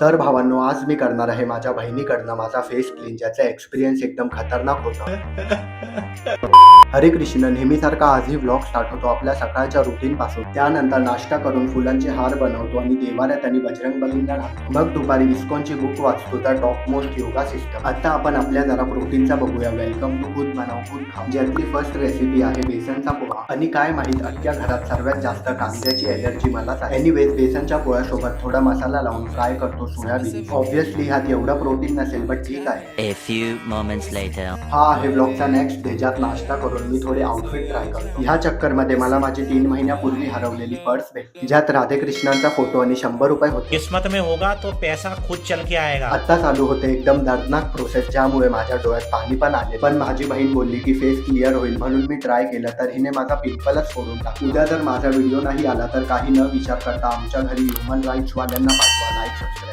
तर भावांनो, आज मी करणार आहे माझ्या बहिणीकडनं माझा फेस क्लीन, ज्याचा एक्सपिरियन्स एकदम खतरनाक होता. हरे कृष्ण. नेहमीसारखा आजही व्लॉग स्टार्ट होतो आपल्या सकाळच्या रुटीन पासून. त्यानंतर नाश्ता करून फुलांचे हार बनवतो आणि देवाऱ्यात आणि बजरंगबलींना राहतो. मग दुपारी विस्कॉनची बुक वाचतो, तर टॉप मोस्ट योगा सिस्टम. आता आपण आपल्या जरा प्रोटीनचा बघूया. वेलकम टू खुद बनाव खुद खाओ, ज्यातली फर्स्ट रेसिपी आहे बेसनचा पोहा. आणि काय माहित, अख्ख्या घरात सर्वात जास्त कांद्याची एलर्जी मलाच आहे. एनिवेज, बेसनच्या पोह्यासोबत थोडा मसाला लावून फ्राय करतो सोयाबीन. ऑब्विसली ह्यात एवढं प्रोटीन नसेल, बट ठीक आहे. A few moments later. हा आहे ब्लॉगचा नेक्स्ट डे, ज्यात नाश्ता करून मी थोडे आउटफिट ट्राय करतो. ह्या चक्करमध्ये मला माझी 3 महिन्यापूर्वी हरवलेली पर्स भेटली, ज्यात राधेकृष्णांचा फोटो आणि 100 रुपये होते. किस्मत में होगा तो पैसा खुद चल के आएगा. आता चालू होते एकदम दर्दनाक प्रोसेस, ज्यामुळे माझ्या डोळ्यात पाणी पण आले. पण माझी बहीण बोलली की फेस क्लिअर होईल, म्हणून मी ट्राय केलं, तर हिने माझा पिंपलच सोडून टाकला. उद्या जर माझा व्हिडिओ नाही आला तर काही न विचार करता आमच्या घरी ह्युमन राईट्स वाल्यांना पाठवा. Like subscribe